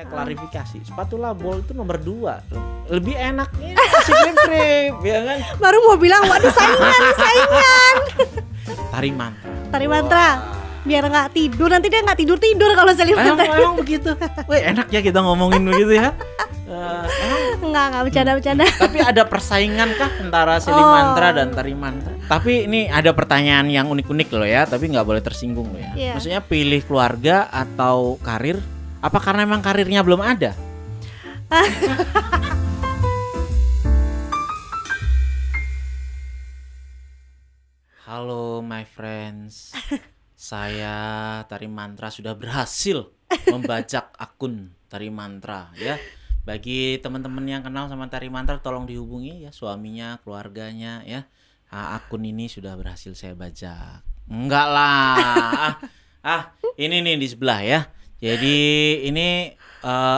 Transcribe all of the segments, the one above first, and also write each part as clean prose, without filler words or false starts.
Saya klarifikasi, spatula bol itu nomor 2 tuh. Lebih enaknya si krip-krip, ya kan? Baru mau bilang, waduh saingan. Tari mantra. Biar nggak tidur, nanti dia nggak tidur kalau Seli Mantra. Emang begitu. Wih, enak ya kita ngomongin begitu ya. Enggak bercanda. Tapi ada persaingan kah antara Seli Mantra dan Tari Mantra? Tapi ini ada pertanyaan yang unik-unik loh ya, tapi nggak boleh tersinggung loh ya. Yeah. Maksudnya pilih keluarga atau karir? Apa karena memang karirnya belum ada? Halo my friends. Saya Tari Mantra sudah berhasil membajak akun Tari Mantra ya. Bagi teman-teman yang kenal sama Tari Mantra tolong dihubungi ya, suaminya, keluarganya ya. Akun ini sudah berhasil saya bajak. Enggak lah. Ini nih di sebelah ya. Jadi ini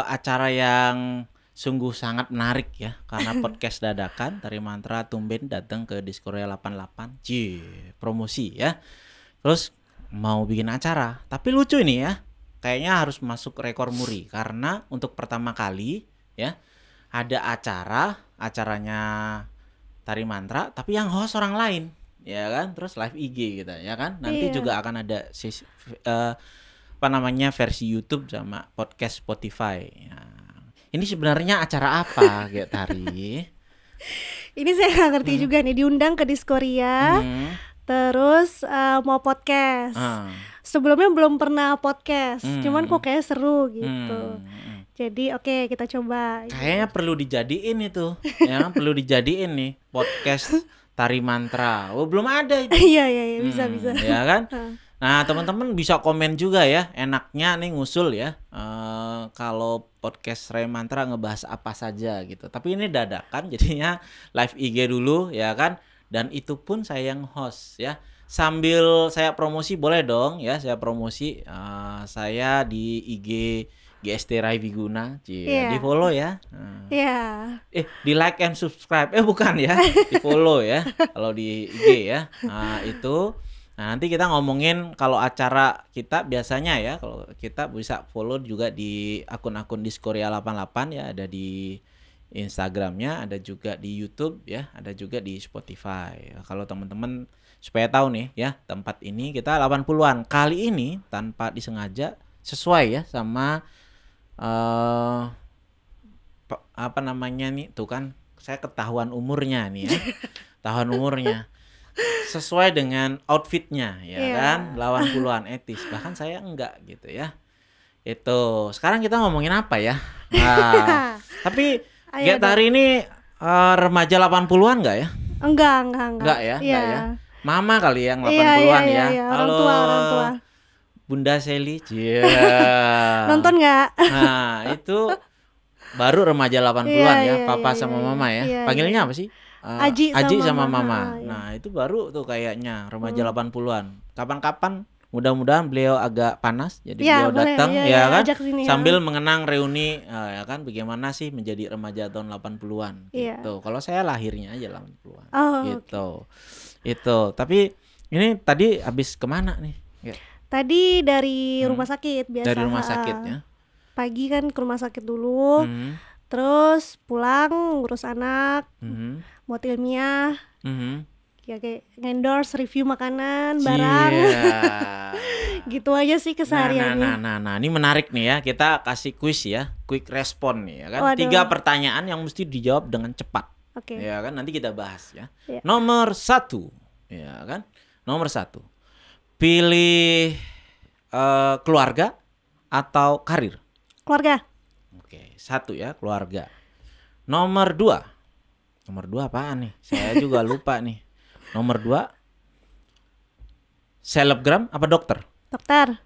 acara yang sungguh sangat menarik ya, karena podcast dadakan Tari Mantra tumben datang ke Diskoria 88. Promosi ya. Terus mau bikin acara, tapi lucu ini ya, kayaknya harus masuk rekor muri karena untuk pertama kali ya ada acaranya Tari Mantra tapi yang host orang lain ya kan, terus live IG gitu ya kan, nanti juga akan ada versi YouTube sama podcast Spotify ya. Ini sebenarnya acara apa kayak Tari? Ini saya nggak ngerti juga nih, diundang ke Diskoria. Terus mau podcast. Sebelumnya belum pernah podcast, cuman kok kayak seru gitu. Jadi oke, kita coba. Kayaknya perlu dijadiin itu, ya perlu dijadiin nih podcast Tari Mantra. Oh belum ada itu. Iya bisa. Ya kan? Nah teman-teman bisa komen juga ya, enaknya nih ngusul ya. Kalau podcast Tari Mantra ngebahas apa saja gitu. Tapi ini dadakan, jadinya live IG dulu ya kan. Dan itu pun saya yang host ya. Sambil saya promosi boleh dong ya, saya promosi saya di IG GST Rai Viguna, di follow ya. Di like and subscribe. Bukan ya, di follow ya. Kalau di IG ya. Itu. Nah, nanti kita ngomongin kalau acara kita biasanya ya, kalau kita bisa follow juga di akun-akun Diskoria 88 ya, ada di Instagramnya, ada juga di YouTube ya, ada juga di Spotify. Kalau teman-teman supaya tahu nih ya, tempat ini kita 80-an. Kali ini tanpa disengaja sesuai ya sama apa namanya nih, tuh kan saya ketahuan umurnya nih ya. Ketahuan umurnya. Sesuai dengan outfitnya ya kan, 80-an etis. Bahkan saya enggak gitu ya. Itu. Sekarang kita ngomongin apa ya? Nah, tapi Tari ini remaja 80-an enggak ya? Enggak. Enggak ya? Enggak ya? Mama kali yang 80-an ya. Halo. Orang tua. Bunda Seli. Nonton enggak? Nah, itu baru remaja 80-an ya, papa sama mama ya. Panggilnya apa sih? Aji sama mama. Nah, itu baru tuh kayaknya remaja 80-an. Kapan-kapan mudah-mudahan beliau agak panas, jadi beliau datang ya kan, sambil mengenang reuni ya kan, bagaimana sih menjadi remaja tahun 80-an gitu. Kalau saya lahirnya aja 80-an gitu. Itu. Tapi ini tadi habis kemana nih? Ya. Tadi dari rumah sakit biasa. Dari rumah sakit ya. Pagi kan ke rumah sakit dulu. Terus pulang ngurus anak. Buat ilmiah. Ya kayak endorse, review makanan, barang. Gitu aja sih kesehariannya. Nah, ini menarik nih ya. Kita kasih quiz ya, quick respon nih ya kan. 3 pertanyaan yang mesti dijawab dengan cepat. Ya kan, nanti kita bahas ya. Nomor 1, ya kan. Nomor 1. Pilih keluarga atau karir? Keluarga. Oke, 1 ya, keluarga. Nomor 2. Nomor 2 apaan nih? Saya juga lupa nih. Nomor 2, selebgram apa dokter? Dokter.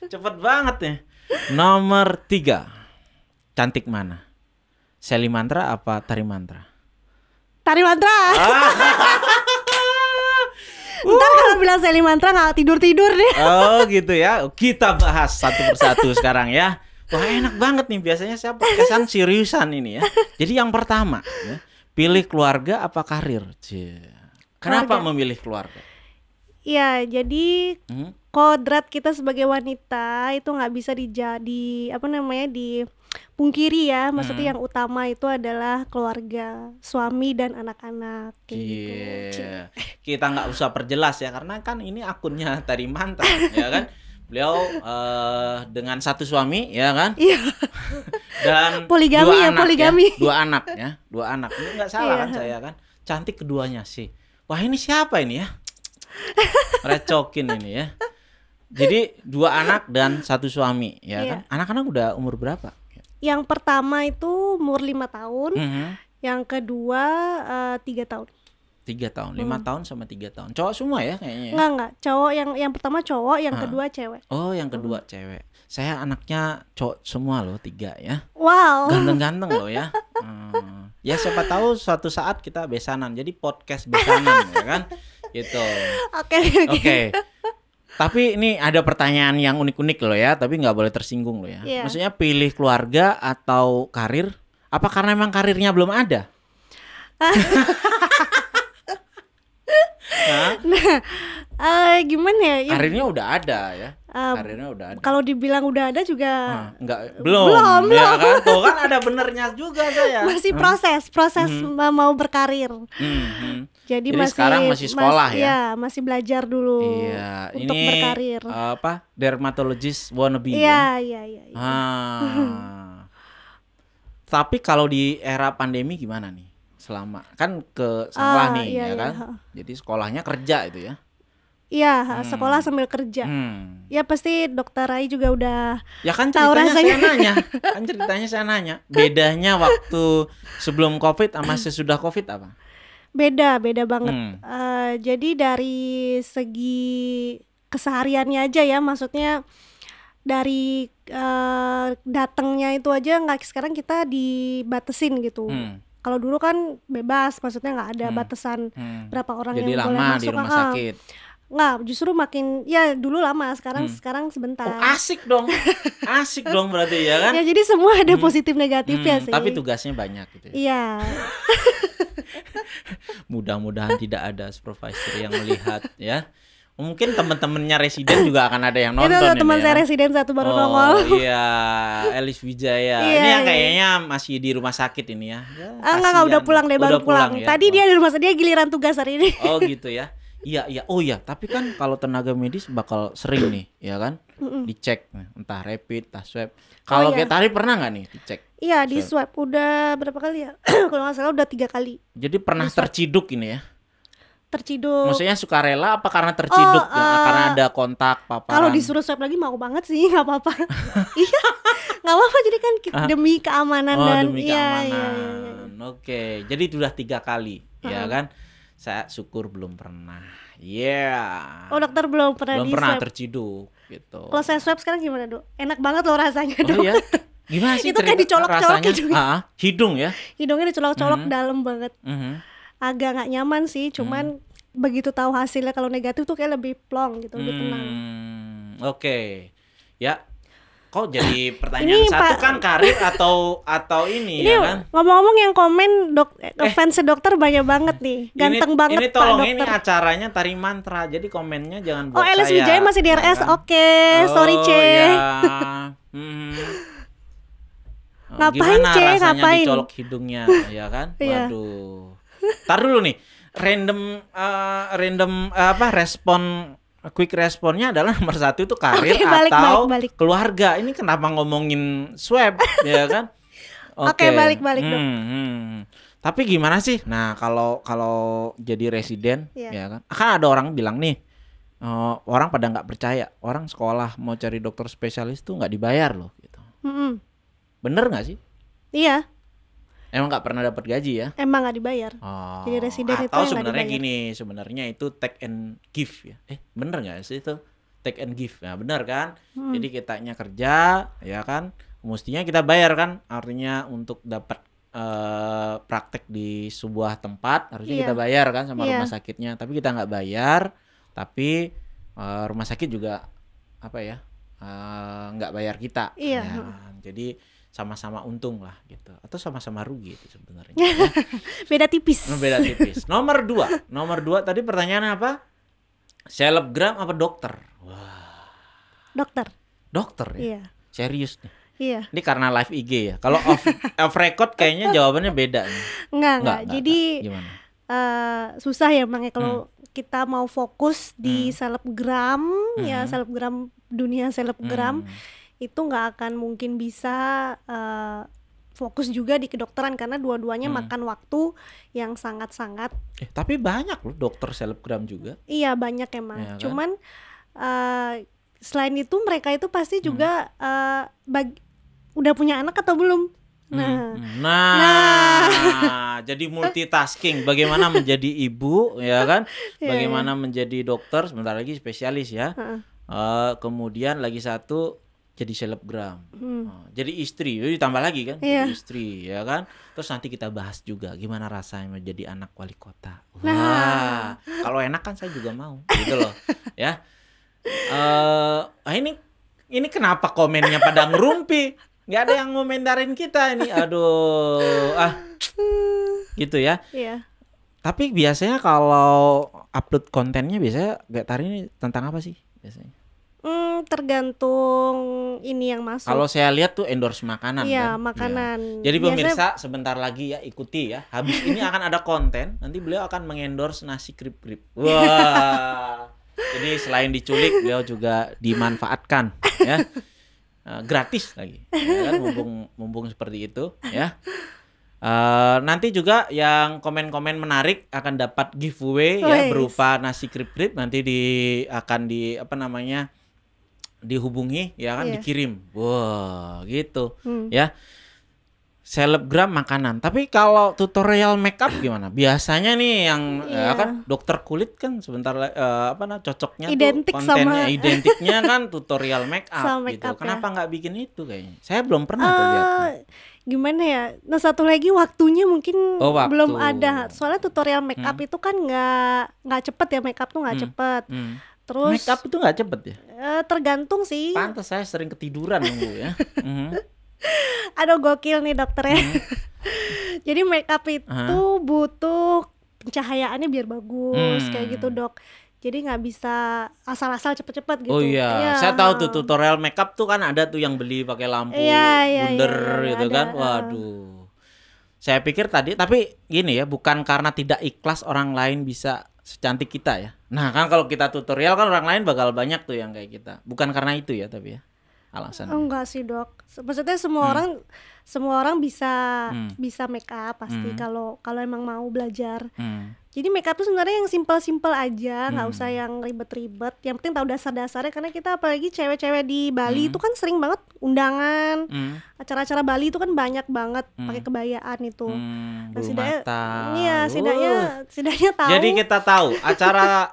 Cepet banget ya. Nomor 3, cantik mana? Seli Mantra apa Tari Mantra? Tari Mantra. Ntar kalau bilang Seli Mantra nggak tidur deh. Oh gitu ya. Kita bahas satu persatu sekarang ya. Wah enak banget nih, biasanya saya podcastan seriusan ini ya. Jadi yang pertama ya, pilih keluarga apa karir? Kenapa memilih keluarga? Iya, jadi kodrat kita sebagai wanita itu nggak bisa dipungkiri ya. Maksudnya yang utama itu adalah keluarga, suami dan anak-anak gitu. Kita nggak usah perjelas ya, karena kan ini akunnya Tari Mantra ya kan. Beliau dengan satu suami ya kan. Iya. Dan poligami ya, poligami. Ya, dua anak. Ini nggak salah kan saya kan. Cantik keduanya sih. Wah, ini siapa ini ya? Recokin ini ya. Jadi 2 anak dan 1 suami ya kan. Anak-anak udah umur berapa? Yang pertama itu umur 5 tahun. Yang kedua 3 tahun. 3 tahun, 5 tahun sama 3 tahun. Cowok semua ya kayaknya. Enggak. Cowok yang pertama cowok, yang kedua cewek. Oh, yang kedua cewek. Saya anaknya cowok semua loh, 3 ya. Wow. Ganteng-ganteng loh ya. Ya siapa tahu suatu saat kita besanan. Jadi podcast besanan ya kan. Gitu. Oke. Tapi ini ada pertanyaan yang unik-unik loh ya, tapi nggak boleh tersinggung loh ya. Maksudnya pilih keluarga atau karir? Apa karena emang karirnya belum ada? Gimana ya? Karirnya udah ada ya. Karirnya udah ada. Kalau dibilang udah ada juga belum. Ya kan? Tuh kan ada benernya juga saya. Masih proses mau berkarir. Jadi sekarang masih sekolah ya? Iya, masih belajar dulu untuk ini berkarir. Dermatologis wannabe ya? Iya. Tapi kalau di era pandemi gimana nih? Selama kan ke sekolah nih ya kan. Jadi sekolahnya kerja itu ya. Iya, sekolah sambil kerja. Ya pasti Dokter Rai juga udah ya kan ceritanya saya nanya. Saya nanya. Bedanya waktu sebelum Covid sama sesudah Covid apa? Beda banget. Jadi dari segi kesehariannya aja ya, maksudnya dari datangnya itu aja nggak, sekarang kita dibatasin gitu. Kalau dulu kan bebas, maksudnya nggak ada batasan berapa orang jadi yang boleh masuk. Jadi lama di rumah sakit. Nggak, justru makin ya dulu lama, sekarang sebentar. Oh, asik dong berarti ya kan? Ya jadi semua ada positif negatifnya sih. Tapi tugasnya banyak gitu. Iya. Mudah-mudahan tidak ada supervisor yang melihat ya. Mungkin teman-temannya residen juga akan ada yang nonton. Itu teman saya residen satu baru nongol. Iya, Elis Wijaya. Ini yang kayaknya masih di rumah sakit ini ya. Enggak, udah pulang deh, baru pulang. Ya? Tadi dia di rumah sakit, dia giliran tugas hari ini. Oh gitu ya. Iya. Oh iya, tapi kan kalau tenaga medis bakal sering nih, ya kan? Dicek entah rapid, entah swab. Kalau kayak Tari pernah nggak nih dicek? Iya, di swab udah berapa kali ya? Kalau nggak salah udah 3 kali. Jadi pernah terciduk ini ya? Terciduk. Maksudnya sukarela apa karena terciduk karena ada kontak paparan? Kalau disuruh swab lagi mau banget sih, nggak apa-apa. Iya, nggak apa-apa, jadi kan demi keamanan demi keamanan. Iya. Oke, jadi sudah 3 kali, ya kan? Saya syukur belum pernah. Oh, dokter belum pernah terciduk gitu. Kalau saya swab sekarang gimana, Dok? Enak banget loh rasanya, Dok. Oh iya? Gimana sih? Itu kayak dicolok-colok gitu. Hidung ya? Hidungnya dicolok-colok dalam banget. Agak nggak nyaman sih, cuman begitu tahu hasilnya kalau negatif tuh kayak lebih plong gitu, lebih tenang. Oke. Ya. Kok jadi pertanyaan satu kan karir atau ini ya kan? Ngomong-ngomong yang komen fans dokter banyak banget nih. Ganteng banget ini tolong, Pak Dokter. Ini acaranya Tari Mantra. Jadi komennya jangan buat saya. Elis Wijaya masih di RS. Kan? Oke, sorry C. Ngapain C? Ngapain? Dicolok hidungnya, ya kan? Waduh. Tar dulu nih. Quick responnya adalah nomor 1 itu karir atau keluarga. Ini kenapa ngomongin swab ya kan? Oke, balik. Tapi gimana sih? Nah, kalau jadi residen ya kan? Kan ada orang bilang nih, orang pada nggak percaya. Orang sekolah mau cari dokter spesialis tuh nggak dibayar loh gitu. Bener nggak sih? Iya. Emang nggak pernah dapat gaji ya? Emang nggak dibayar. Jadi residen itu atau sebenarnya gini, sebenarnya itu take and give ya. Bener nggak sih itu take and give? Nah bener kan? Jadi kitanya kerja, ya kan? Mestinya kita bayar kan? Artinya untuk dapat praktek di sebuah tempat harusnya kita bayar kan sama rumah sakitnya. Tapi kita nggak bayar, tapi rumah sakit juga nggak bayar kita. Jadi sama-sama untung lah gitu, atau sama-sama rugi itu sebenarnya. Beda tipis. Nomor 2 tadi pertanyaannya apa? Selebgram apa dokter? Wah, Dokter. Ya? Iya. Serius nih? Iya. Ini karena live IG ya? Kalau off record kayaknya jawabannya beda nih. Enggak. Jadi gimana? Susah ya Bang ya kalau kita mau fokus di selebgram ya, selebgram, dunia selebgram itu nggak akan mungkin bisa fokus juga di kedokteran karena dua-duanya makan waktu yang sangat-sangat. Tapi banyak loh dokter selebgram juga. Iya banyak emang. Ya, kan? Cuman selain itu mereka itu pasti juga udah punya anak atau belum. Nah, jadi multitasking. Bagaimana menjadi ibu, ya kan? Bagaimana menjadi dokter, sebentar lagi spesialis ya. Kemudian lagi satu jadi selebgram, jadi istri, ditambah lagi kan, jadi istri, ya kan? Terus nanti kita bahas juga gimana rasanya menjadi anak wali kota. Wah, kalau enak kan saya juga mau, gitu loh, ya. Ini kenapa komennya pada ngerumpi? Nggak ada yang ngomentarin kita ini, aduh, gitu ya. Iya. Tapi biasanya kalau upload kontennya biasanya Gak Tari ini tentang apa sih biasanya? Tergantung ini yang masuk. Kalau saya lihat tuh endorse makanan. Iya, kan? makanan. Ya. Jadi pemirsa sebentar lagi ya ikuti ya. Habis ini akan ada konten, nanti beliau akan mengendorse nasi krip-krip. Wah. Jadi selain diculik, beliau juga dimanfaatkan ya. Gratis lagi, ya kan? mumpung seperti itu ya. Nanti juga yang komen-komen menarik akan dapat giveaway ya berupa nasi krip-krip, nanti akan dihubungi ya kan, dikirim. Wah, gitu ya. Selebgram makanan. Tapi kalau tutorial makeup gimana? Biasanya nih yang kan dokter kulit kan sebentar cocoknya identik tuh kontennya sama identiknya kan tutorial makeup gitu. Kenapa nggak bikin itu kayaknya? Saya belum pernah tuh lihat. Gimana ya? Nah, satu lagi waktunya mungkin belum ada. Soalnya tutorial makeup itu kan nggak cepet ya, makeup tuh nggak cepet. Terus makeup itu nggak cepet ya? Tergantung sih. Pantes saya sering ketiduran nunggu ya. Aduh, gokil nih dokternya. Jadi makeup itu butuh pencahayaannya biar bagus kayak gitu dok. Jadi nggak bisa asal-asal cepet-cepet gitu. Oh iya, saya tahu tuh tutorial makeup tuh kan ada tuh yang beli pakai lampu bundar gitu ada, kan. Waduh. Saya pikir tadi, tapi gini ya, bukan karena tidak ikhlas orang lain bisa secantik kita ya. Nah kan kalau kita tutorial kan orang lain bakal banyak tuh yang kayak kita. Bukan karena itu ya tapi ya. Alasan. Enggak sih dok, maksudnya semua orang bisa make up pasti kalau emang mau belajar. Jadi make up tuh sebenarnya yang simple aja, nggak usah yang ribet-ribet. Yang penting tahu dasar-dasarnya, karena kita apalagi cewek-cewek di Bali itu kan sering banget undangan, acara-acara Bali itu kan banyak banget pakai kebayaan itu. Nah, setidaknya tahu. Jadi kita tahu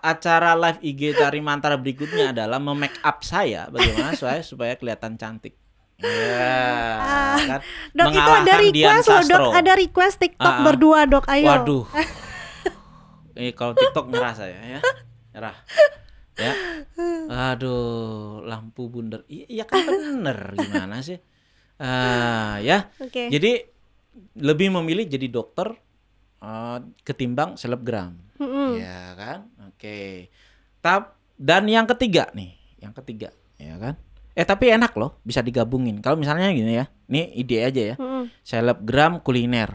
acara live IG Tari Mantra berikutnya adalah memake up saya bagaimana supaya kelihatan cantik. Kan? Dok, itu ada request loh dok, ada request TikTok berdua dok, ayo. Waduh. Kalau TikTok nyerah saya ya, nyerah. Ya. Aduh, lampu bundar. Iya kan bener, gimana sih? Ya. Okay. Jadi lebih memilih jadi dokter ketimbang selebgram. Ya kan? Oke. Dan yang ketiga nih, ya kan? Tapi enak loh, bisa digabungin. Kalau misalnya gini ya, ini ide aja ya. Selebgram kuliner.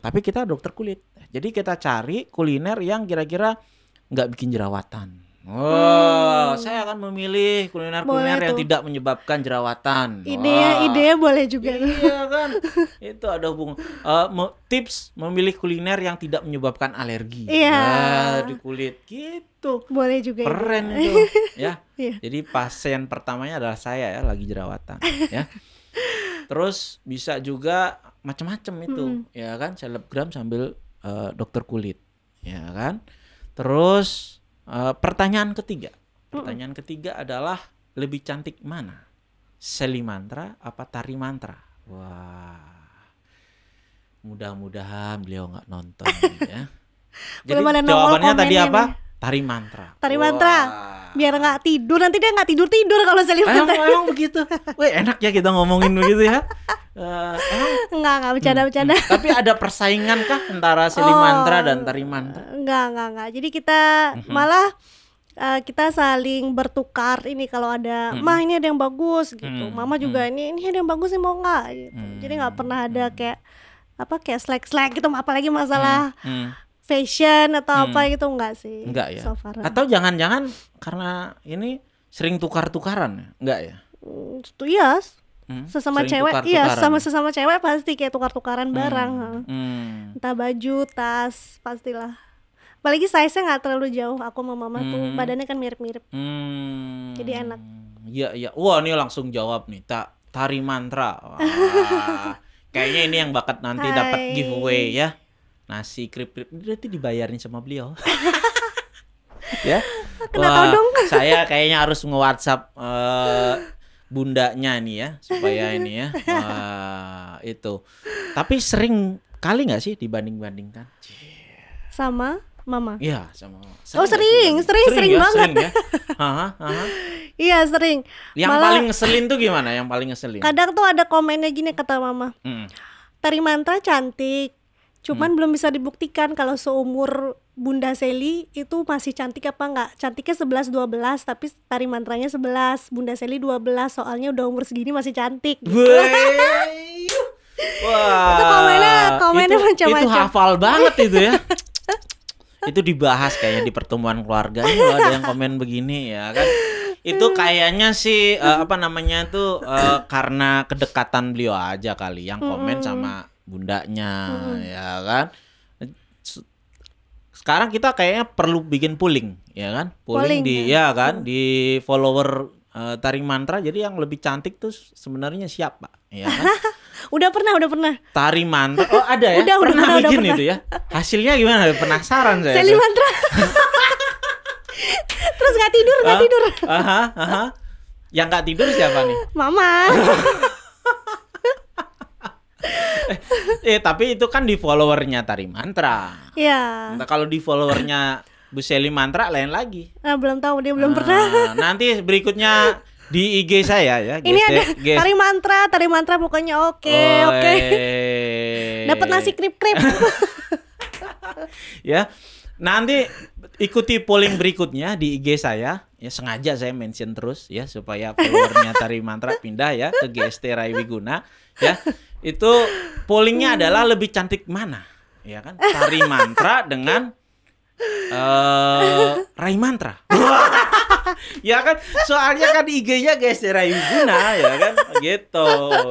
Tapi kita dokter kulit. Jadi kita cari kuliner yang kira-kira nggak bikin jerawatan. Saya akan memilih kuliner yang tidak menyebabkan jerawatan. Idenya boleh juga. Iya kan. Itu ada hubungan. Tips memilih kuliner yang tidak menyebabkan alergi. Di kulit gitu. Boleh juga. Keren itu. Ya. Jadi pasien pertamanya adalah saya ya, lagi jerawatan. Ya. Terus bisa juga macam-macam itu, ya kan? Selebgram sambil dokter kulit, ya kan? Terus pertanyaan ketiga adalah lebih cantik mana? Seli Mantra apa Tari Mantra? Wah, mudah-mudahan beliau nggak nonton ya. Jadi jawabannya tadi apa? Tari Mantra. Tari Mantra. Biar nggak tidur, nanti dia nggak tidur kalau Seli Mantra. Emang begitu. Wih, enak ya kita ngomongin begitu ya. Enggak bercanda. Tapi ada persaingan kah antara Seli Mantra dan Tari Mantra? Enggak. Jadi kita malah kita saling bertukar ini kalau ada mah ini ada yang bagus gitu, mama juga ini ada yang bagus nih mau nggak gitu. Jadi nggak pernah ada kayak slack gitu, apalagi masalah fashion atau apa gitu, enggak sih. Enggak ya. So far. Atau jangan-jangan karena ini sering tukar-tukaran, enggak ya? Itu iya. Sesama sering cewek, tukar-tukaran. iya sesama cewek pasti kayak tukar-tukaran barang. Entah baju, tas, pastilah. Apalagi size-nya nggak terlalu jauh. Aku sama mama tuh badannya kan mirip-mirip. Jadi enak. Iya. Wah, ini langsung jawab nih. Tari mantra. Wah. Kayaknya ini yang bakat nanti dapat giveaway ya. Nasi krip-krip. Berarti dibayarin sama beliau. Ya. Kena todong. Saya kayaknya harus nge-WhatsApp bundanya nih ya, supaya ini ya. Wah, itu. Tapi sering kali nggak sih dibanding-bandingkan? Sama mama? Iya, sama mama. Sering ya, banget. Sering ya? Iya sering. Yang Malah, paling ngeselin tuh gimana? Yang paling ngeselin? kadang tuh ada komennya gini kata mama, Tari mantra cantik, cuman belum bisa dibuktikan kalau seumur Bunda Seli itu masih cantik apa enggak. Cantiknya 11-12, tapi tari mantranya 11, Bunda Seli 12, soalnya udah umur segini masih cantik gitu. Wah, itu komennya macam-macam. Itu hafal banget itu ya. Itu dibahas kayaknya di pertemuan keluarga. Loh, ada yang komen begini ya kan. Itu kayaknya sih karena kedekatan beliau aja kali yang komen sama bundanya ya kan. Sekarang kita kayaknya perlu bikin polling ya kan. Polling di ya kan di follower Tari Mantra. Jadi yang lebih cantik tuh sebenarnya siapa ya kan? Udah pernah. Tari mantra. Oh, ada ya? Pernah bikin itu ya? Hasilnya gimana? Penasaran saya. Seli mantra. Terus gak tidur. Yang gak tidur siapa nih? Mama. Tapi itu kan di followernya Tari Mantra. Iya. Nah, kalau di followernya Bu Seli Mantra lain lagi. Nah, belum tahu, dia belum pernah. Nanti berikutnya di IG saya ya. Ini ada Tari Mantra pokoknya oke. Dapat nasi krip-krip. Ya. Nanti ikuti polling berikutnya di IG saya. Ya, sengaja saya mention terus ya supaya followernya Tari Mantra pindah ya ke GST Rai Wiguna ya. Itu pollingnya adalah lebih cantik mana? Ya kan? Tari Mantra dengan Rai Mantra. Ya kan, soalnya kan IG-nya GST Rai Wiguna ya kan, gitu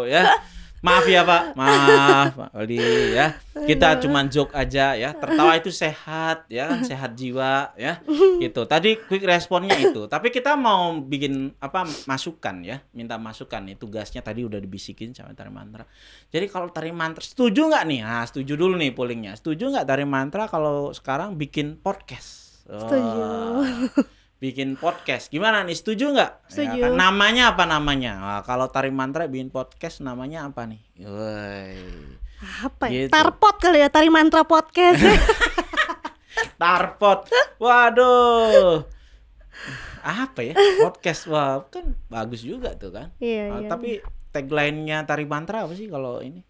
ya. Maaf ya Pak, Pak Aldi ya. Kita cuman joke aja ya. Tertawa itu sehat ya kan, sehat jiwa ya. Gitu. Tadi quick responnya itu. Tapi kita mau bikin masukan ya, minta masukan nih. Tugasnya tadi udah dibisikin sama Tari Mantra. Jadi kalau Tari Mantra setuju nggak nih? Nah, setuju dulu nih pollingnya. Setuju nggak Tari Mantra kalau sekarang bikin podcast? Setuju. Bikin podcast gimana nih, setuju nggak? Setuju. Ya kan? Namanya apa namanya? Nah, kalau Tari Mantra bikin podcast namanya apa nih? Apa ya? Gitu. Tarpot kali ya, Tari Mantra Podcast. Tarpot. Waduh. Apa ya? Podcast. Wah, kan bagus juga tuh kan. Iya. Tapi tagline-nya Tari Mantra apa sih kalau ini?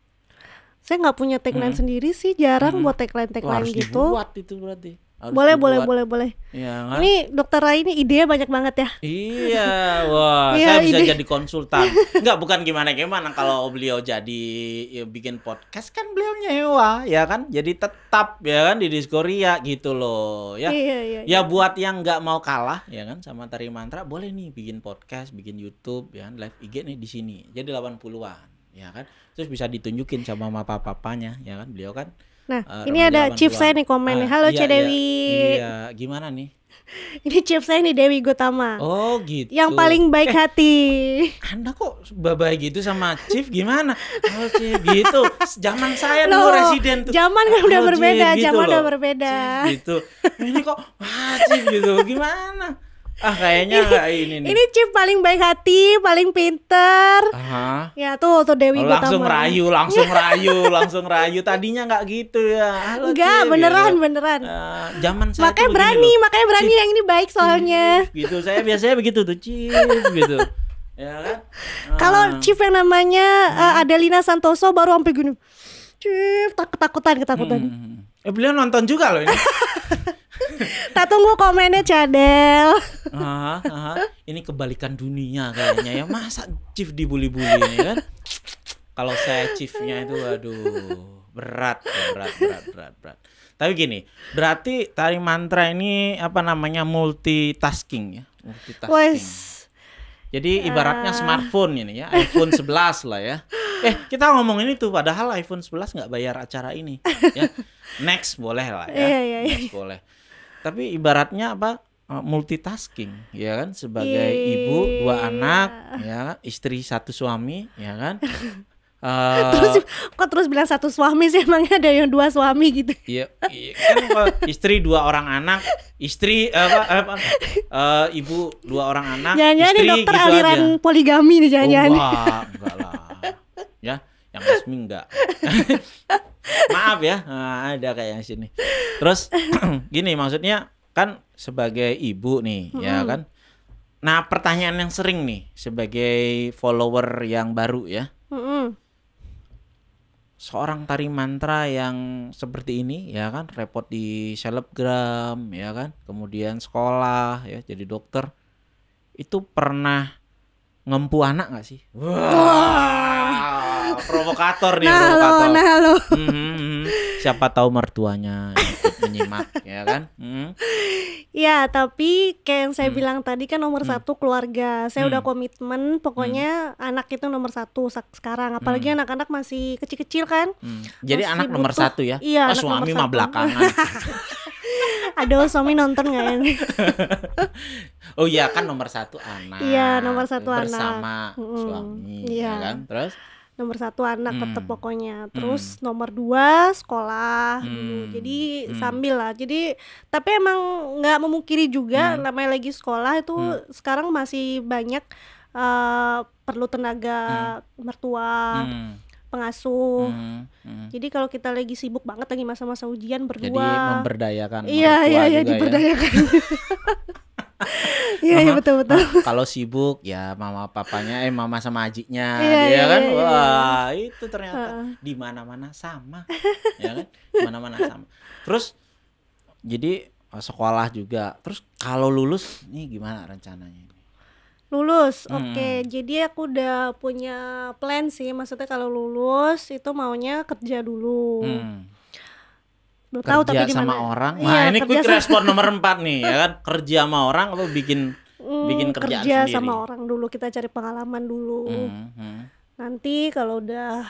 Saya nggak punya tagline sendiri sih, jarang buat tagline harus gitu. Dibuat itu berarti. Boleh. Ya, kan? Ini Dokter Rai ini idenya banyak banget ya. Iya, wah, saya bisa jadi konsultan. Enggak, bukan gimana-gimana kalau beliau jadi bikin podcast kan beliau nyewa, ya kan? Jadi tetap ya kan di Diskoria gitu loh, ya. Iya. Ya buat yang nggak mau kalah ya kan sama Tari Mantra, boleh nih bikin podcast, bikin YouTube ya kan, live IG nih di sini. Jadi 80-an, ya kan? Terus bisa ditunjukin sama papanya, ya kan? Beliau kan. Nah, ini ada chief saya nih komen nih. Halo iya, Dewi. Iya, gimana nih? Ini chief saya nih Dewi Gotama. Oh gitu. Yang paling baik hati. Anda kok baik gitu sama chief gimana? Oh chief gitu. Zaman saya dulu residen tuh. Zaman kan udah berbeda. Gitu zaman loh. udah berbeda. Chief gitu. Ini kok chief gitu. Gimana? Kayaknya enggak ini nih. Ini chief paling baik hati, paling pinter. Ya tuh Dewi Gotama. Langsung rayu. Tadinya enggak gitu ya. Halo, enggak, chief, beneran. Zaman saya makanya berani chief, yang ini baik soalnya. Gitu, saya biasanya begitu tuh, chief gitu. Ya kan? Kalau chief yang namanya Adelina Santoso baru sampai gini. Chief, ketakutan. Beliau nonton juga loh ini. Tak tunggu komennya Cadel. Ini kebalikan dunia kayaknya ya. Masa Chief dibully-bully ini kan? Kalau saya Chiefnya itu aduh berat. Tapi gini, berarti tari mantra ini apa namanya multitasking ya, multitasking. Jadi ibaratnya smartphone ini ya, iPhone 11 lah ya. Kita ngomongin itu padahal iPhone 11 nggak bayar acara ini ya. Next boleh lah ya. Next boleh. Tapi ibaratnya apa? Multitasking ya kan, sebagai ibu 2 anak ya kan, istri 1 suami ya kan. Terus bilang 1 suami sih, emangnya ada yang 2 suami gitu? Iya kan, istri 2 orang anak, istri ibu 2 orang anak, jangan-jangan istri dokter gitu aliran aja. poligami nih jangan-jangan. Enggak lah ya, yang resmi enggak. Maaf ya, ada kayak yang sini. Terus gini, maksudnya kan sebagai ibu nih ya kan. Nah pertanyaan yang sering nih sebagai follower yang baru ya, seorang tari mantra yang seperti ini ya kan, repot di selebgram ya kan, kemudian sekolah ya jadi dokter, itu pernah ngempu anak nggak sih? Wah, provokator nih, provokator. Nah lo. Siapa tahu mertuanya ikut menyimak ya kan? Ya, tapi kayak yang saya bilang tadi kan nomor 1 keluarga. Saya udah komitmen, pokoknya anak itu nomor 1 sekarang. Apalagi anak-anak masih kecil-kecil kan. Jadi masih anak nomor 1 ya? Iya, anak suami nomor mah 1. belakangan. Aduh, suami nonton nggak ya? Oh iya kan nomor 1 anak. Iya, nomor 1 anak. Bersama suami ya kan? Terus? Nomor 1 anak tetap pokoknya. Terus nomor 2 sekolah dulu. Jadi sambil lah. Jadi tapi emang nggak memungkiri juga namanya lagi sekolah itu sekarang masih banyak perlu tenaga mertua, pengasuh. Jadi kalau kita lagi sibuk banget lagi masa-masa ujian berdua. Jadi memberdayakan. Iya diberdayakan. Iya betul. Kalau sibuk ya mama papanya, mama sama ajiknya, iya, kan. Iya. Wah itu ternyata di mana-mana sama, ya kan? Mana-mana sama. Terus jadi sekolah juga. Terus kalau lulus nih gimana rencananya? Lulus, oke. Jadi aku udah punya plan sih. Maksudnya kalau lulus itu maunya kerja dulu. Belum tahu tapi di mana. Sama orang. Nah, ini quick respon nomor 4 nih, ya kan? Kerja sama orang atau bikin kerjaan kerja sendiri? Sama orang dulu, kita cari pengalaman dulu. Nanti kalau udah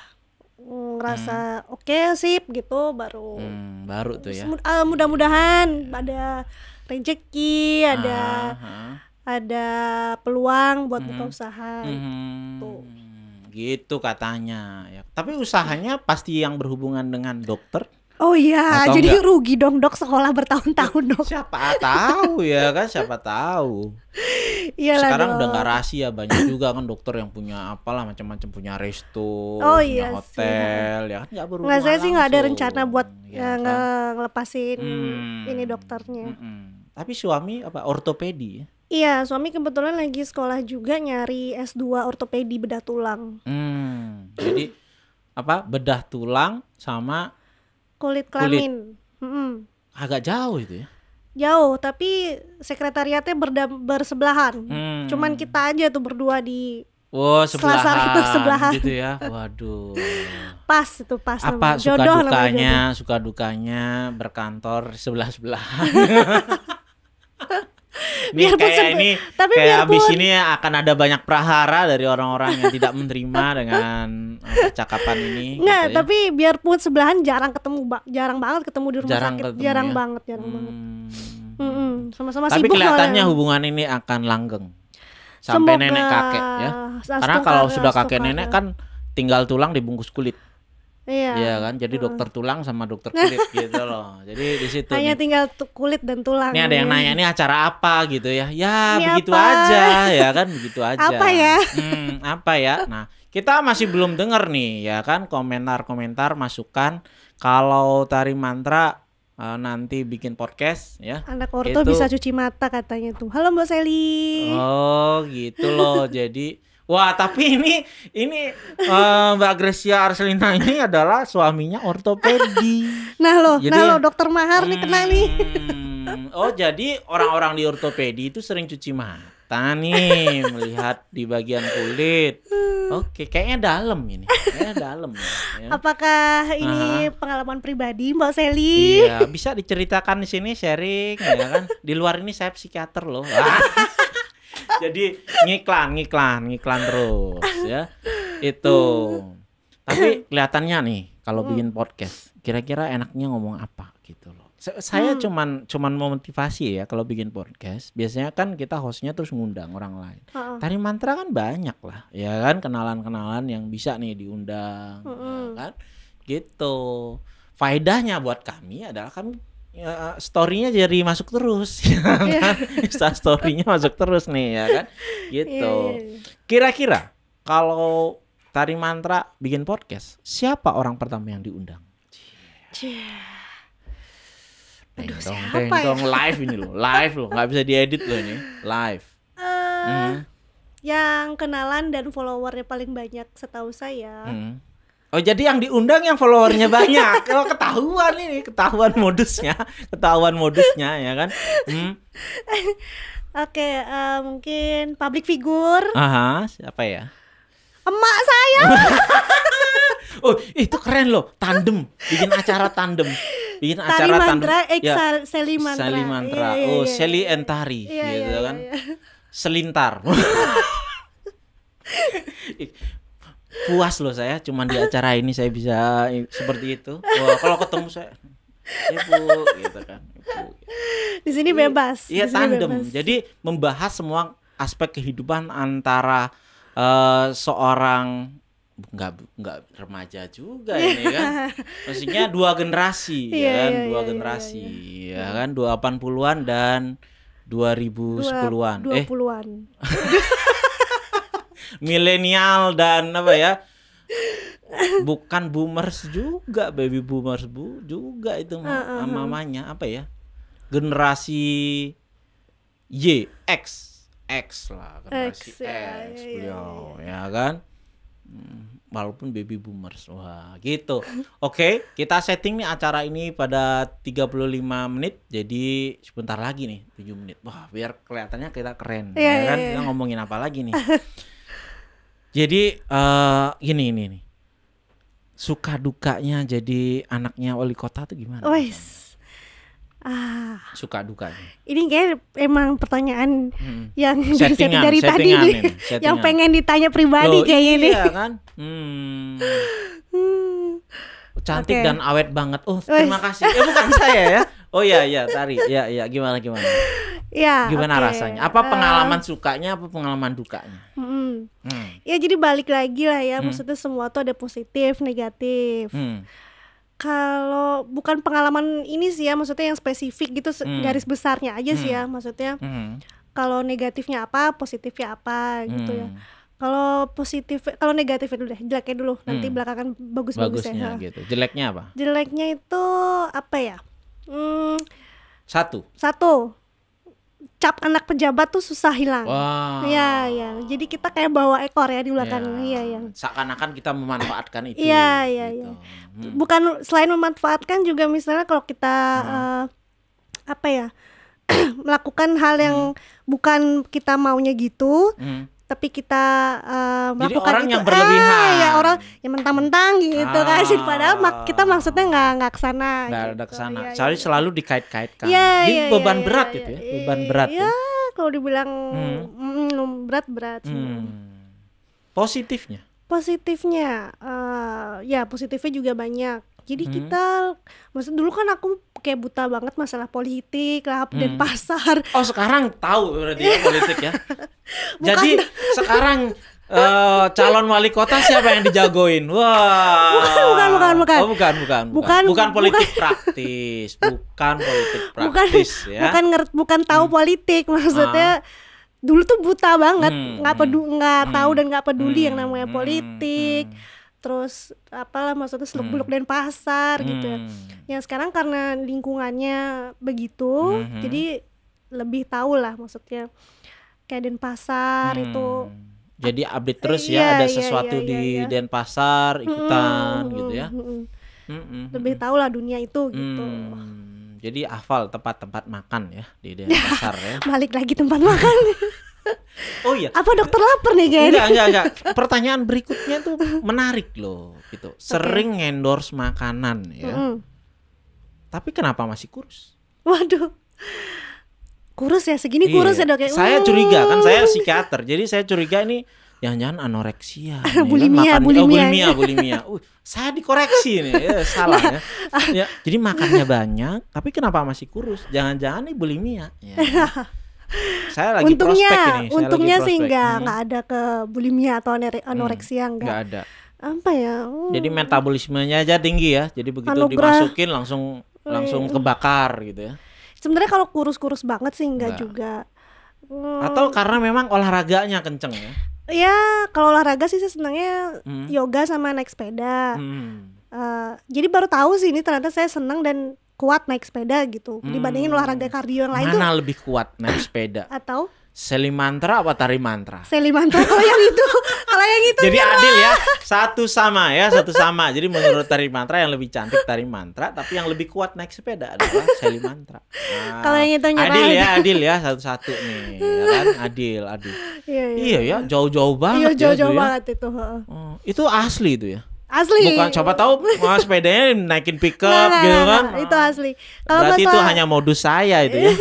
ngerasa oke, sip gitu baru tuh ya. Mudah-mudahan ada rezeki, ada peluang buat buka usaha gitu katanya ya. Tapi usahanya pasti yang berhubungan dengan dokter. Oh iya, jadi enggak? Rugi dong dok sekolah bertahun-tahun dok. Siapa tahu ya kan, siapa tahu. Iyalah sekarang dong. Udah nggak rahasia, banyak juga kan dokter yang punya apalah macam-macam, punya resto, punya hotel sih. Ya kan nggak berhubungan. Nggak, saya sih nggak ada langsung. rencana buat ngelepasin ini dokternya. Tapi suami apa ortopedi ya? Iya, suami kebetulan lagi sekolah juga nyari S2 ortopedi bedah tulang. Jadi apa bedah tulang sama kulit kelamin. Agak jauh itu ya? Jauh, tapi sekretariatnya bersebelahan. Cuman kita aja tuh berdua di sebelahan gitu ya. Waduh. Pas itu pas. Apa suka dukanya berkantor sebelah-sebelahan? Biarpun ini tapi kayak abis ini abis ini akan ada banyak prahara dari orang-orang yang tidak menerima dengan percakapan ini. Nggak, gitu ya. Tapi biarpun sebelahan jarang banget ketemu di rumah sakit. Jarang banget. Sama-sama tapi sibuk. Tapi kelihatannya hubungan ini akan langgeng sampai nenek kakek ya. Karena kalau sudah kakek nenek kan tinggal tulang dibungkus kulit. Iya kan, jadi dokter tulang sama dokter kulit gitu loh. Jadi di situ hanya tinggal kulit dan tulang. Ini ada yang nanya ini acara apa gitu ya. Ya ini begitu apa? Aja ya kan, begitu aja. Apa ya? Apa ya? Nah, kita masih belum dengar nih ya kan komentar-komentar masukan kalau tari mantra nanti bikin podcast ya. Anak orto itu bisa cuci mata katanya tuh. Halo Mbak Seli. Oh, gitu loh. Jadi Wah, tapi ini Mbak Gracia Arselina ini adalah suaminya ortopedi. Nah lo dokter mahar nih kena nih. Oh, jadi orang-orang di ortopedi itu sering cuci mata nih, melihat di bagian kulit. Oke, kayaknya dalam ini. Kayaknya dalam ya. Apakah ini pengalaman pribadi Mbak Sally? Iya, bisa diceritakan di sini sharing ya kan. Di luar ini saya psikiater loh. Jadi ngiklan terus ya. Itu. Tapi kelihatannya nih kalau bikin podcast, kira-kira enaknya ngomong apa gitu loh. Saya cuman memotivasi ya kalau bikin podcast. Biasanya kan kita hostnya terus ngundang orang lain. Tari mantra kan banyak lah, ya kan, kenalan-kenalan yang bisa nih diundang, ya kan, gitu. Faedahnya buat kami adalah kami story-nya jadi masuk terus, ya kan? Story-nya masuk terus nih, ya kan, gitu. Kira-kira kalau Tari Mantra bikin podcast, siapa orang pertama yang diundang? Aduh, siapa ya? Live ini loh, nggak bisa diedit loh ini, live. Yang kenalan dan followernya paling banyak setahu saya. Oh, jadi yang diundang yang followernya banyak. Oh, ketahuan modusnya ya kan. Oke, mungkin public figure. Siapa ya? Emak saya. Oh, itu keren loh, bikin acara tandem. Tari mantra, Sally mantra. Oh, Sally and Tari, gitu kan. Selintar. Puas loh saya, cuman di acara ini saya bisa seperti itu. Wah, kalau ketemu saya, Bu, gitu kan. Di sini bebas. Iya, tandem. Jadi membahas semua aspek kehidupan antara seorang nggak remaja juga ini kan. Maksudnya dua generasi ya kan, generasi ya kan, 80-an dan 2010-an. 20-an. Milenial dan apa ya? Bukan boomers juga, baby boomers juga itu namanya apa ya? Generasi Y, X lah, generasi X beliau ya kan. Walaupun baby boomers. Wah, gitu. Oke, kita setting nih acara ini pada 35 menit. Jadi sebentar lagi nih 7 menit. Wah, biar kelihatannya kita keren. Ya kan? Kita ngomongin apa lagi nih? Jadi gini nih. Suka dukanya jadi anaknya wali kota tuh gimana? Suka dukanya. Ini kayak emang pertanyaan yang dari tadi nih, yang pengen ditanya pribadi kayaknya ini. Iya kan? Cantik dan awet banget. Oh, terima kasih. Bukan saya ya. Oh iya, Tari. Iya, gimana? Ya, gimana rasanya? Apa pengalaman sukanya, apa pengalaman dukanya? Ya jadi balik lagi lah ya. Maksudnya semua tuh ada positif, negatif. Kalau bukan pengalaman ini sih ya, maksudnya yang spesifik gitu, garis besarnya aja sih ya, maksudnya kalau negatifnya apa, positifnya apa gitu ya. Kalau negatifnya dulu deh, jeleknya dulu, nanti belakangan bagusnya gitu. Jeleknya apa? Jeleknya itu apa ya? Satu. Cap anak pejabat tuh susah hilang. Wow. Iya. Jadi kita kayak bawa ekor ya di belakang. Iya. Seakan-akan kita memanfaatkan itu. Iya. Bukan selain memanfaatkan juga, misalnya kalau kita apa ya? melakukan hal yang bukan kita maunya gitu. Tapi kita melakukan jadi orang itu, yang berlebihan. Ya orang yang mentang-mentang gitu kan. Padahal kita maksudnya nggak kesana. Nggak gitu. ada kesana. Ya. Selalu dikait-kaitkan. Jadi beban berat itu ya. Beban berat. Ya, kalau dibilang berat. Positifnya? Ya positifnya juga banyak. Jadi kita, maksud dulu kan aku kayak buta banget masalah politik lah dan pasar. Oh, sekarang tahu berarti ya politik ya. Jadi sekarang calon wali kota siapa yang dijagoin? Wah. Bukan. Oh, bukan politik praktis. Bukan politik praktis ya. Bukan tahu politik, maksudnya dulu tuh buta banget, nggak tahu dan nggak peduli yang namanya politik. Terus apalah, maksudnya seluk-beluk dan pasar gitu ya. Yang sekarang karena lingkungannya begitu, jadi lebih tahu lah, maksudnya kayak Denpasar itu. Jadi update terus ya, ada sesuatu di Denpasar ikutan gitu ya. Lebih tahu lah dunia itu gitu. Jadi hafal tempat-tempat makan ya di Denpasar ya. Balik lagi tempat makan. Oh iya. Apa dokter lapar nih kayaknya? Enggak. Pertanyaan berikutnya tuh menarik loh gitu. Sering endorse makanan ya. Tapi kenapa masih kurus? Waduh. Kurus ya, segini kurus ya dok ya. Saya curiga, kan saya psikiater. Jadi saya curiga ini jangan-jangan anoreksia. Bulimia. Bulimia. Saya dikoreksi nih, salah ya. Ya. Jadi makannya banyak, tapi kenapa masih kurus? Jangan-jangan nih bulimia. Ya. Saya lagi prospek ini. Untungnya sih nggak ada ke bulimia atau anoreksia nggak ada. Apa ya? Jadi metabolismenya aja tinggi ya. Jadi begitu dimasukin langsung kebakar gitu ya. Sebenarnya kalau kurus-kurus banget sih enggak juga. Atau karena memang olahraganya kenceng ya? Ya kalau olahraga sih saya senangnya yoga sama naik sepeda. Jadi baru tahu sih ini ternyata saya senang dan kuat naik sepeda gitu. Dibandingin olahraga kardio yang lain tuh. Mana lebih kuat naik sepeda? Atau Seli mantra apa tari mantra? Seli mantra kalau yang itu. Jadi adil ya, satu sama. Jadi menurut tari mantra yang lebih cantik tari mantra, tapi yang lebih kuat naik sepeda adalah Seli mantra. Kalau yang itu nyerah. Adil ya satu-satu nih, ya kan? Adil. Iya ya, jauh-jauh banget. Iya jauh-jauh banget itu. Itu asli itu ya. Asli. Bukan coba tahu sepedanya naikin pickup gitu kan. Itu asli. Berarti itu hanya modus saya itu ya.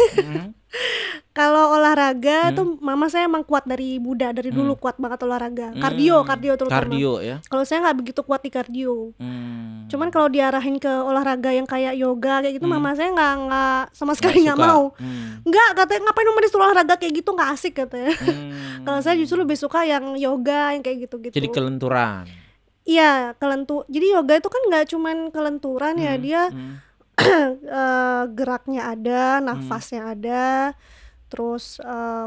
Kalau olahraga tuh mama saya emang kuat dari muda, dari dulu kuat banget olahraga. Kardio terutama. Kardio ya. Kalau saya nggak begitu kuat di kardio. Cuman kalau diarahin ke olahraga yang kayak yoga kayak gitu, mama saya nggak sama sekali nggak mau. Nggak, katanya ngapain nomor disuruh olahraga kayak gitu, nggak asik katanya. Kalau saya justru lebih suka yang yoga yang kayak gitu-gitu. Jadi kelenturan. Iya, Jadi yoga itu kan nggak cuman kelenturan ya, dia geraknya ada, nafasnya ada. Terus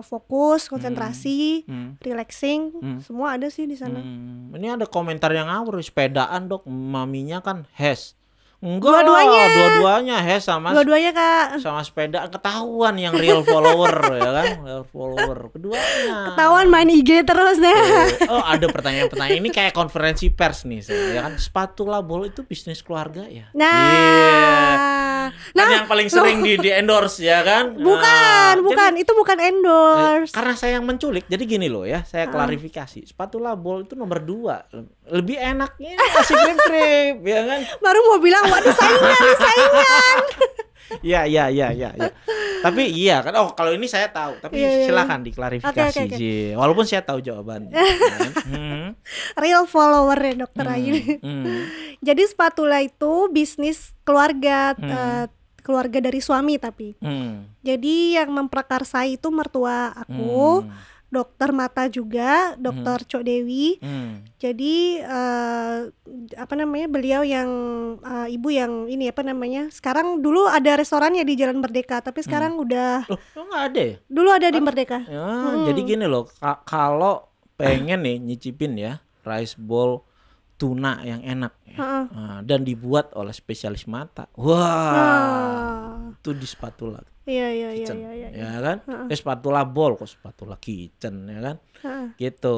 fokus, konsentrasi, relaxing, semua ada sih di sana. Ini ada komentar yang ngawur, sepedaan dok, maminya kan hes. Enggak, dua-duanya hes sama Kak. Sama sepeda ketahuan yang real follower ya kan, real follower keduanya. Ketahuan main IG terus deh. Oh, ada pertanyaan ini kayak konferensi pers nih, ya kan. Sepatu labol itu bisnis keluarga ya. Kan yang paling sering di endorse ya kan. Bukan, itu bukan endorse. Karena saya yang menculik, jadi gini loh ya, saya klarifikasi. Sepatu labol itu nomor 2, lebih enaknya kasih grip ya kan. Baru mau bilang waduh saingan. Iya. Tapi iya kan. Oh, kalau ini saya tahu. Tapi silakan diklarifikasi. Okay. Walaupun saya tahu jawabannya. Real follower ya dokter Ayu. Jadi spatula itu bisnis keluarga, keluarga dari suami tapi. Jadi yang memprakarsai itu mertua aku. Dokter mata juga, dokter Cok Dewi. Jadi beliau yang ibu yang ini sekarang dulu ada restorannya di Jalan Merdeka, tapi sekarang udah. Nggak ada ya? Dulu ada di Merdeka. Jadi gini loh, kalau pengen nih nyicipin ya rice bowl tuna yang enak ya, dan dibuat oleh spesialis mata, itu di spatula. Iya. Ya kan? Spatula bowl kok spatula kitchen ya kan? Gitu.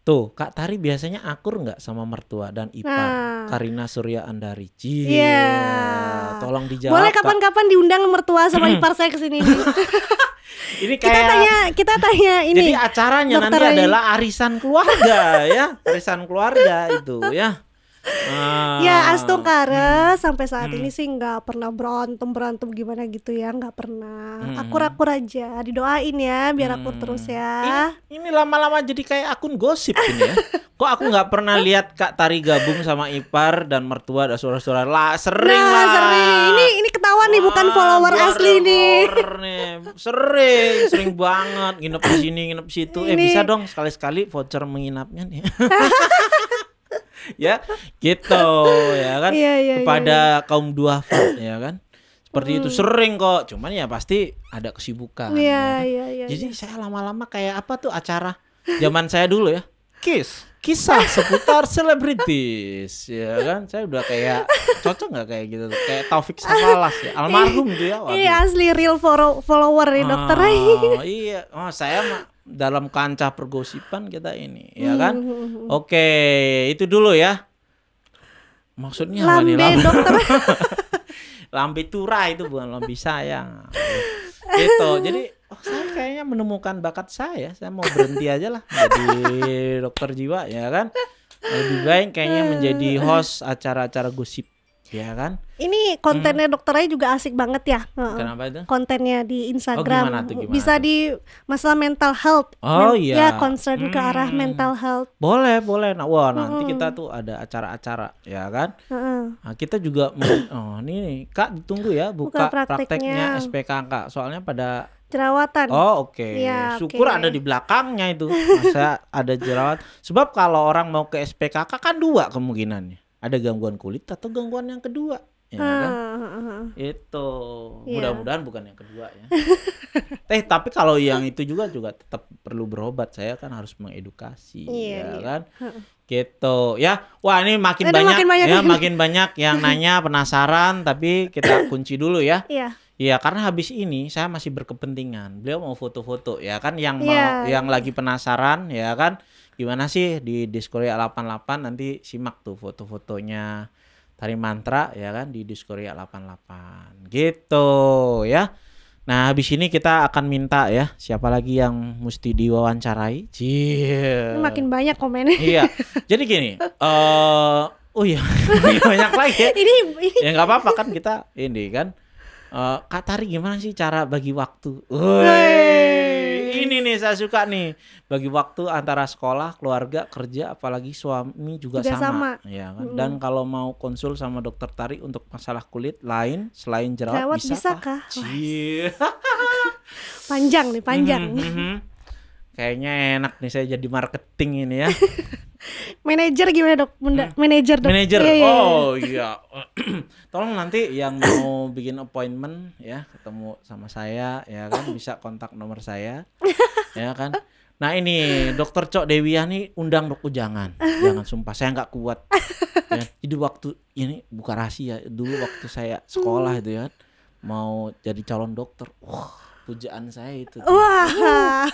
Tuh, Kak Tari biasanya akur nggak sama mertua dan ipar? Karina Surya Andari. Tolong dijawab. Boleh kapan-kapan diundang mertua sama ipar saya ke sini. Ini kayak kita tanya ini. Jadi acaranya nanti adalah arisan keluarga ya. Arisan keluarga itu ya. Ya Astungkara sampai saat ini sih nggak pernah berantem gimana gitu ya, nggak pernah. Akur-akur aja, didoain ya biar akur terus ya. Ini lama-lama jadi kayak akun gosip ini ya. Kok aku nggak pernah lihat Kak Tari gabung sama ipar dan mertua dan saudara-saudara lah. Sering. Ini ketahuan nih bukan follower asli nih. Sering banget nginep di sini nginep di situ. Bisa dong sekali-sekali voucher menginapnya nih. Ya gitu ya kan, kepada kaum duafa ya kan, seperti itu sering kok, cuman ya pasti ada kesibukan ya kan? Jadi saya lama-lama kayak apa tuh acara zaman saya dulu ya, kisah seputar selebritis ya kan, saya udah kayak cocok nggak kayak gitu tuh, kayak Taufik Safalas ya, almarhum tuh ya. Iya asli real follower ya dokter. Iya, saya mah dalam kancah pergosipan kita ini, ya kan? Oke, itu dulu ya. Maksudnya apa nih? Lambe dokter. Lambe tura itu bukan lambe sayang. Gitu. Jadi saya kayaknya menemukan bakat saya. Saya mau berhenti aja lah jadi dokter jiwa, ya kan? Lebih baik kayaknya menjadi host acara-acara gosip, ya kan? Ini kontennya dokter Rai juga asik banget ya. Kenapa itu? Kontennya di Instagram Gimana bisa tuh? di masalah mental health. Iya. Ya, concern ke arah mental health. Boleh. Nah, wah nanti kita tuh ada acara-acara, ya kan? Nah, kita juga ini Kak ditunggu ya buka prakteknya SPKK. Soalnya pada jerawatan. Oh, oke. Ya, Syukur ada di belakangnya itu. Masa ada jerawat. Sebab kalau orang mau ke SPKK kan 2 kemungkinannya. Ada gangguan kulit atau gangguan yang kedua. Ya kan? Itu mudah-mudahan bukan yang kedua ya. Tapi kalau yang itu juga tetap perlu berobat. Saya kan harus mengedukasi, ya kan? Gitu ya. Wah, ini makin banyak yang nanya, penasaran, tapi kita kunci dulu ya. Iya, karena habis ini saya masih berkepentingan. Beliau mau foto-foto, ya kan? Yang lagi penasaran, ya kan? Gimana sih di Diskoria 88, nanti simak tuh foto-fotonya Tari Mantra, ya kan, di Diskoria 88 gitu ya. Nah, habis ini kita akan minta ya siapa lagi yang mesti diwawancarai. Makin banyak komennya. Iya. Jadi gini, oh iya, banyak lagi ya. Ini ya nggak apa-apa kan, kita ini kan. Kak Tari gimana sih cara bagi waktu? Ini nih saya suka nih, bagi waktu antara sekolah, keluarga, kerja, apalagi suami juga sama. Ya kan? Dan kalau mau konsul sama dokter Tari untuk masalah kulit lain selain jerawat bisakah? Panjang nih, panjang. Kayaknya enak nih saya jadi marketing ini ya. Manajer gimana dok? Manajer dok. Manajer. Oh iya. Tolong nanti yang mau bikin appointment ya, ketemu sama saya, ya kan, bisa kontak nomor saya, ya kan. Nah ini dokter Cok Dewiah nih undang dok, jangan sumpah saya nggak kuat. Ya. Jadi waktu ini buka rahasia, dulu waktu saya sekolah itu ya, mau jadi calon dokter, wah pujaan saya itu. Wah.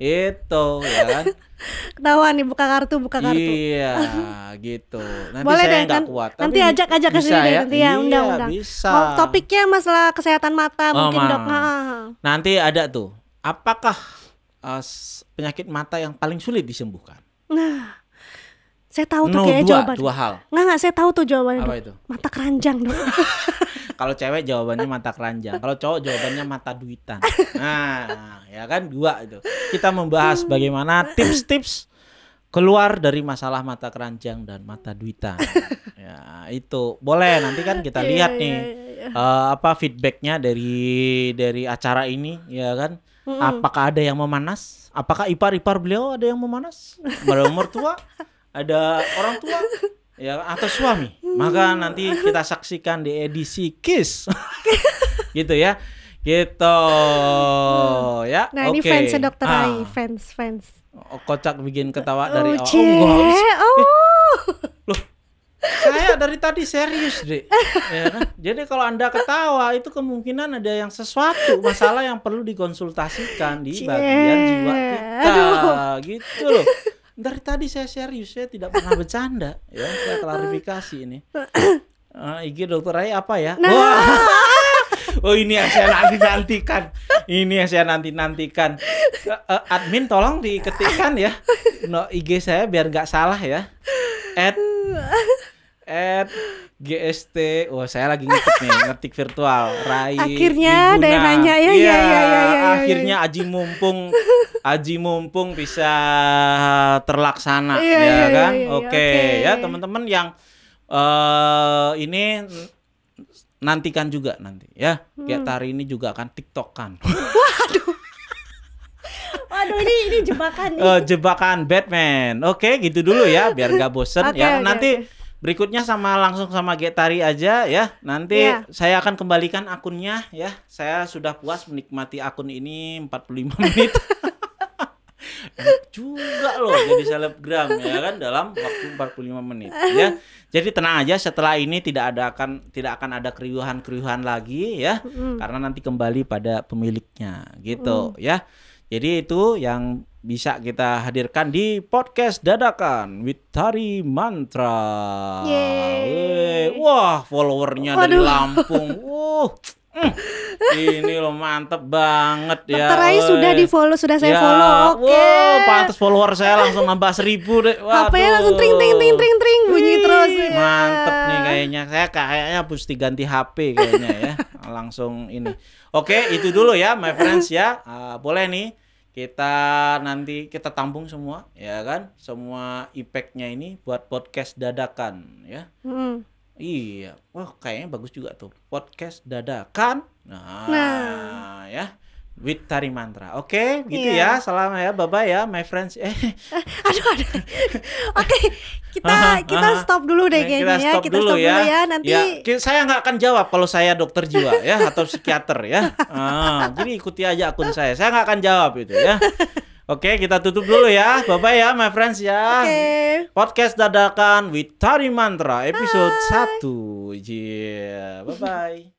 Itu ya kan. Ketahuan nih buka kartu. Iya gitu. Nanti boleh saya deh, nggak kuat. Nanti ajak ke sini ya? nanti ya, undang. Bisa. Topiknya masalah kesehatan mata mungkin dok. Nanti ada tuh. Apakah penyakit mata yang paling sulit disembuhkan? Nah, saya tahu tuh kayak jawaban. 2 hal. Nggak, saya tahu tuh jawabannya. Apa dok. itu? Mata keranjang dok. Kalau cewek jawabannya mata keranjang, kalau cowok jawabannya mata duitan. Nah, ya kan 2 itu. Kita membahas bagaimana tips-tips keluar dari masalah mata keranjang dan mata duitan. Ya, itu boleh nanti kan kita lihat nih apa feedbacknya dari acara ini, ya kan? Apakah ada yang memanas? Apakah ipar-ipar beliau ada yang memanas? Mertua, ada orang tua, ya, atau suami? Maka nanti kita saksikan di edisi Kiss. Gitu ya. Gitu. Ya. Nah, ini fansnya dokter Rai, fans. Kocak bikin ketawa dari Loh. Saya dari tadi serius, Dek. Ya kan? Jadi kalau Anda ketawa itu kemungkinan ada yang sesuatu masalah yang perlu dikonsultasikan di bagian jiwa kita. Gitu loh. Dari tadi saya serius, saya tidak pernah bercanda ya, saya klarifikasi ini. IG dokter Rai apa ya? Nah. Wah. Oh ini yang saya nanti-nantikan. Ini yang saya nanti-nantikan. Admin tolong diketikkan ya IG saya biar nggak salah ya. @GST. Oh saya lagi ngetik virtual Rai. Akhirnya ada yang nanya ya. Iya. Akhirnya Aji mumpung bisa terlaksana, ya kan? Oke. Ya teman-teman yang ini nantikan juga nanti ya. Kayak Tari ini juga akan TikTokan. Waduh ini jebakan nih. Jebakan Batman. Oke, gitu dulu ya biar gak bosen ya. Nanti berikutnya langsung sama Getari aja ya. Nanti saya akan kembalikan akunnya ya. Saya sudah puas menikmati akun ini 45 menit. Enak juga loh jadi selebgram ya kan dalam waktu 45 menit ya. Jadi tenang aja, setelah ini tidak akan ada keriuhan lagi ya. Karena nanti kembali pada pemiliknya gitu ya. Jadi itu yang bisa kita hadirkan di podcast dadakan with Tari Mantra. Wah, followernya dari Lampung. Ini loh mantep banget ya. Dokter Rai sudah di follow, sudah saya follow. Oke. Pantes follower saya langsung nambah 1.000 deh. HP-nya langsung tring bunyi terus. Mantep nih kayaknya. Saya kayaknya mesti ganti HP kayaknya ya. Langsung ini. Oke, itu dulu ya my friends ya. Boleh nih nanti kita tampung semua ya kan. Semua impact-nya ini buat podcast dadakan ya. Iya, wah kayaknya bagus juga tuh podcast dadakan. Nah. Ya, with Tari Mantra. Oke, gitu ya. Salam ya, bye bye ya, my friends. Aduh. Oke, kita stop dulu deh kayaknya ya. Kita stop dulu ya. Nanti saya nggak akan jawab kalau saya dokter jiwa ya atau psikiater ya. Jadi ikuti aja akun saya. Saya nggak akan jawab itu ya. Oke, kita tutup dulu ya. Bye-bye ya, my friends ya. Podcast dadakan with Tari Mantra episode 1. Bye-bye.